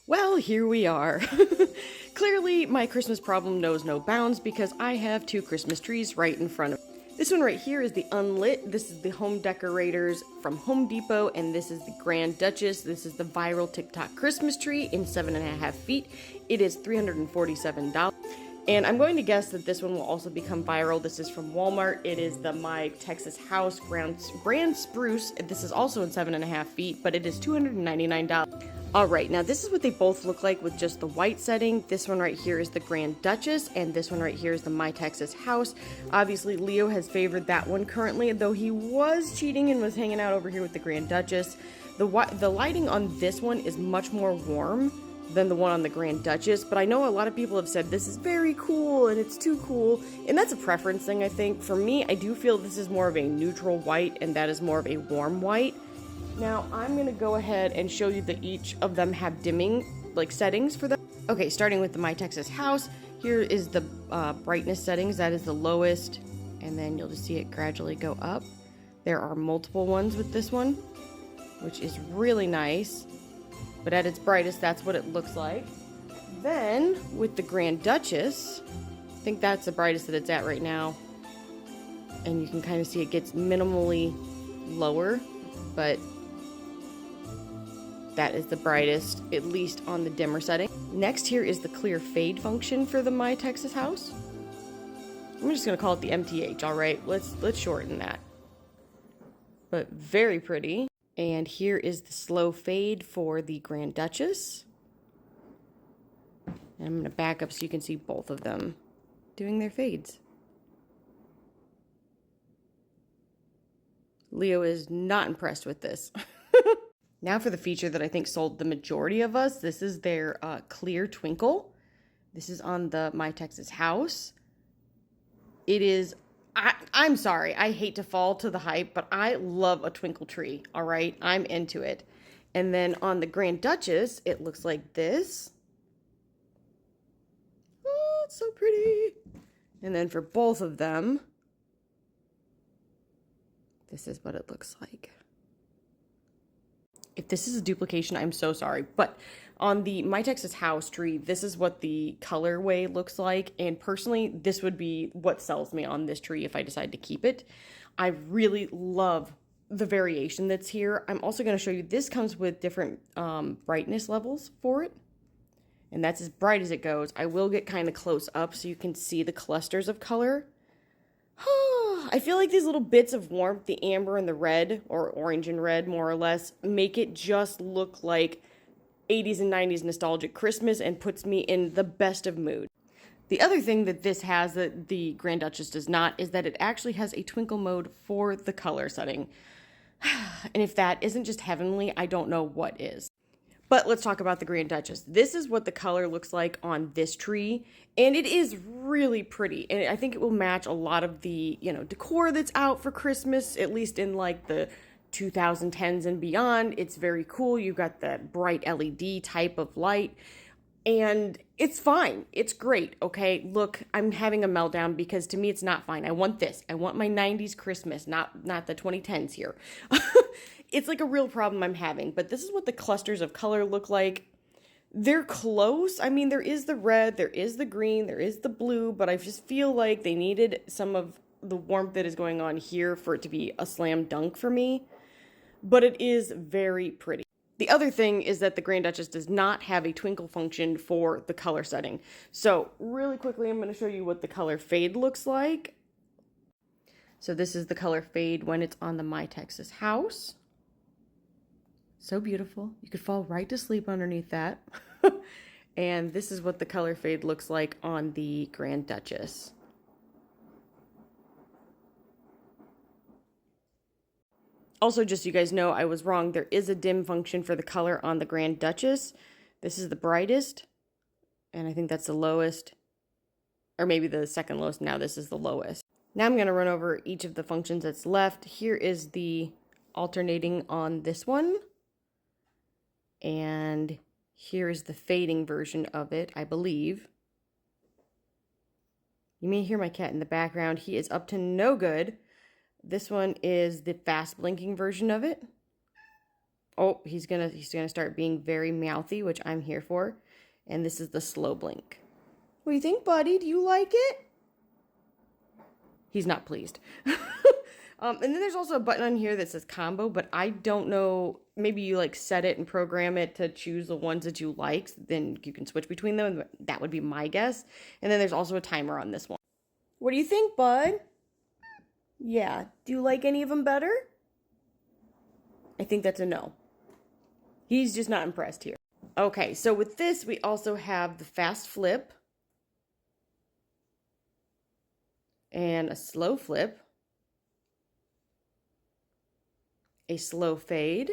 Well, here we are. Clearly, my Christmas problem knows no bounds because I have two Christmas trees right in front of me. This one right here is the unlit. This is the Home Decorators from Home Depot, and this is the Grand Duchess. This is the viral TikTok Christmas tree in 7.5 feet. It is $347. And I'm going to guess that this one will also become viral. This is from Walmart. It is the My Texas House brand Spruce. This is also in 7.5 feet, but it is $299. Alright, now this is what they both look like with just the white setting. This one right here is the Grand Duchess, and this one right here is the My Texas House. Obviously, Leo has favored that one currently, though he was cheating and was hanging out over here with the Grand Duchess. The lighting on this one is much more warm than the one on the Grand Duchess, but I know a lot of people have said this is very cool and it's too cool, and that's a preference thing, I think. For me, I do feel this is more of a neutral white, and that is more of a warm white. Now, I'm going to go ahead and show you that each of them have dimming, settings for them. Okay, starting with the My Texas House, here is the brightness settings. That is the lowest, and then you'll just see it gradually go up. There are multiple ones with this one, which is really nice. But at its brightest, that's what it looks like. Then, with the Grand Duchess, I think that's the brightest that it's at right now. And you can kind of see it gets minimally lower, but that is the brightest, at least on the dimmer setting. Next here is the clear fade function for the My Texas House. I'm just gonna call it the MTH, alright? Let's shorten that. But very pretty. And here is the slow fade for the Grand Duchess. And I'm gonna back up so you can see both of them doing their fades. Leo is not impressed with this. Now for the feature that I think sold the majority of us. This is their clear Twinkle. This is on the My Texas House. It is, I'm sorry, I hate to fall to the hype, but I love a twinkle tree, all right? I'm into it. And then on the Grand Duchess, it looks like this. Oh, it's so pretty. And then for both of them, this is what it looks like. If this is a duplication, I'm so sorry. But on the My Texas House tree, this is what the colorway looks like. And personally, this would be what sells me on this tree if I decide to keep it. I really love the variation that's here. I'm also going to show you, this comes with different brightness levels for it. And that's as bright as it goes. I will get kind of close up so you can see the clusters of color. I feel like these little bits of warmth, the amber and the red, or orange and red more or less, make it just look like 80s and 90s nostalgic Christmas and puts me in the best of mood. The other thing that this has that the Grand Duchess does not is that it actually has a twinkle mode for the color setting. And if that isn't just heavenly, I don't know what is. But let's talk about the Grand Duchess. This is what the color looks like on this tree, and it is really pretty. And I think it will match a lot of the, decor that's out for Christmas, at least in like the 2010s and beyond. It's very cool. You've got that bright LED type of light, and it's fine. It's great, okay? Look, I'm having a meltdown because to me it's not fine. I want this. I want my 90s Christmas, not the 2010s here. It's like a real problem I'm having, but this is what the clusters of color look like. They're close. I mean, there is the red, there is the green, there is the blue, but I just feel like they needed some of the warmth that is going on here for it to be a slam dunk for me. But it is very pretty. The other thing is that the Grand Duchess does not have a twinkle function for the color setting. So really quickly, I'm going to show you what the color fade looks like. So this is the color fade when it's on the My Texas House. So beautiful. You could fall right to sleep underneath that. And this is what the color fade looks like on the Grand Duchess. Also, just so you guys know, I was wrong. There is a dim function for the color on the Grand Duchess. This is the brightest, and I think that's the lowest, or maybe the second lowest. Now this is the lowest. Now I'm going to run over each of the functions that's left. Here is the alternating on this one. And here is the fading version of it, I believe. You may hear my cat in the background. He is up to no good. This one is the fast blinking version of it. Oh, he's gonna start being very mouthy, which I'm here for. And this is the slow blink. What do you think, buddy? Do you like it? He's not pleased. And then there's also a button on here that says combo, but I don't know. Maybe you like set it and program it to choose the ones that you like. Then you can switch between them. That would be my guess. And then there's also a timer on this one. What do you think, bud? Yeah. Do you like any of them better? I think that's a no. He's just not impressed here. Okay, so with this, we also have the fast flip and a slow flip, a slow fade,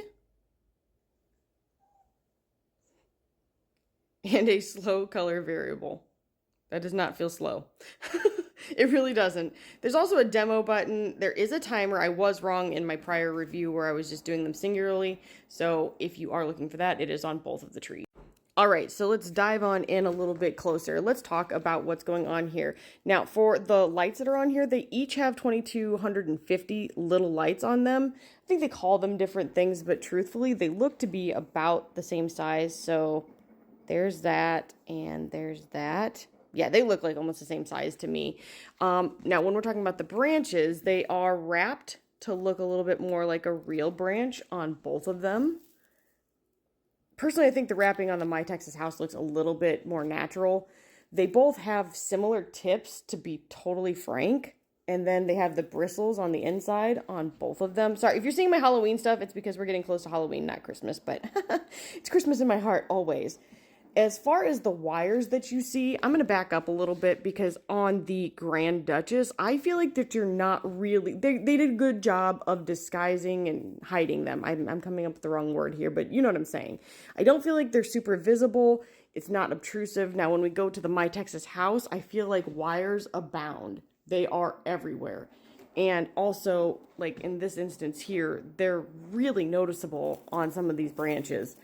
and a slow color variable. That does not feel slow. It really doesn't. There's also a demo button. There is a timer. I was wrong in my prior review where I was just doing them singularly. So if you are looking for that, it is on both of the trees. All right, so let's dive on in a little bit closer. Let's talk about what's going on here. Now, for the lights that are on here, they each have 2,250 little lights on them. I think they call them different things, but truthfully, they look to be about the same size. So there's that, and there's that. Yeah, they look like almost the same size to me. Now, when we're talking about the branches, they are wrapped to look a little bit more like a real branch on both of them. Personally, I think the wrapping on the My Texas house looks a little bit more natural. They both have similar tips, to be totally frank. And then they have the bristles on the inside on both of them. Sorry, if you're seeing my Halloween stuff, it's because we're getting close to Halloween, not Christmas. But it's Christmas in my heart, always. As far as the wires that you see, I'm going to back up a little bit because on the Grand Duchess, I feel like that you're not really, they did a good job of disguising and hiding them. I'm coming up with the wrong word here, but you know what I'm saying. I don't feel like they're super visible. It's not obtrusive. Now, when we go to the My Texas house, I feel like wires abound. They are everywhere. And also, like in this instance here, they're really noticeable on some of these branches.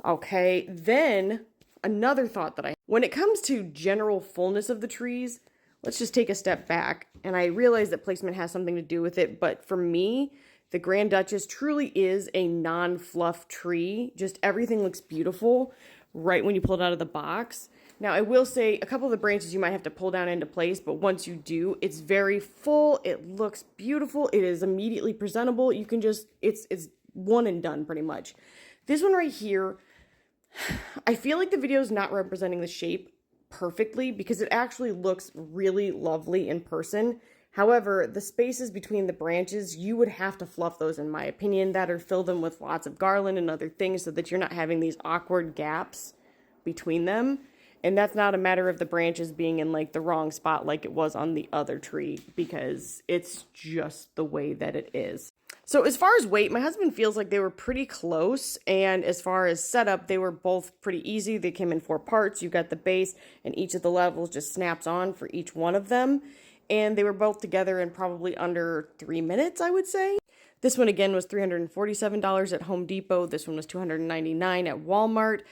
Okay, then another thought that when it comes to general fullness of the trees, let's just take a step back. And I realize that placement has something to do with it, but for me, the Grand Duchess truly is a non-fluff tree. Just everything looks beautiful right when you pull it out of the box. Now, I will say a couple of the branches you might have to pull down into place, but once you do, it's very full. It looks beautiful. It is immediately presentable. You can just, it's one and done pretty much. This one right here, I feel like the video is not representing the shape perfectly because it actually looks really lovely in person. However, the spaces between the branches, you would have to fluff those in my opinion, that or fill them with lots of garland and other things so that you're not having these awkward gaps between them. And that's not a matter of the branches being in like the wrong spot like it was on the other tree because it's just the way that it is. So as far as weight, my husband feels like they were pretty close, and as far as setup, they were both pretty easy. They came in 4 parts. You got the base, and each of the levels just snaps on for each one of them, and they were both together in probably under 3 minutes, I would say. This one, again, was $347 at Home Depot. This one was $299 at Walmart.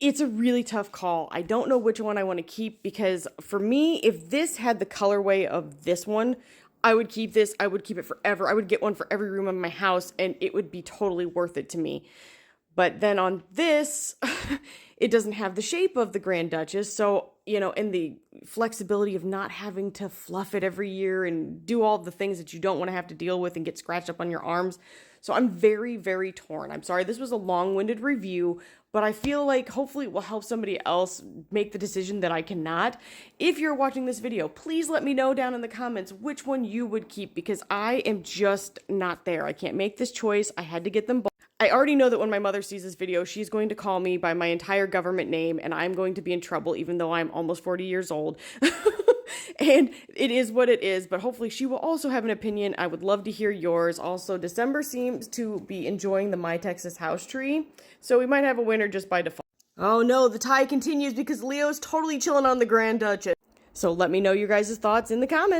It's a really tough call. I don't know which one I want to keep because for me, if this had the colorway of this one, I would keep this. I would keep it forever. I would get one for every room in my house and it would be totally worth it to me. But then on this, it doesn't have the shape of the Grand Duchess. So, you know, and the flexibility of not having to fluff it every year and do all the things that you don't want to have to deal with and get scratched up on your arms. So I'm very, very torn. I'm sorry, this was a long-winded review, but I feel like hopefully it will help somebody else make the decision that I cannot. If you're watching this video, please let me know down in the comments which one you would keep because I am just not there. I can't make this choice. I had to get them both. I already know that when my mother sees this video, she's going to call me by my entire government name and I'm going to be in trouble even though I'm almost 40 years old. And it is what it is, but hopefully she will also have an opinion. I would love to hear yours. Also, December seems to be enjoying the My Texas house tree, so we might have a winner just by default. Oh no, the tie continues because Leo's totally chilling on the Grand Duchess. So let me know your guys' thoughts in the comments.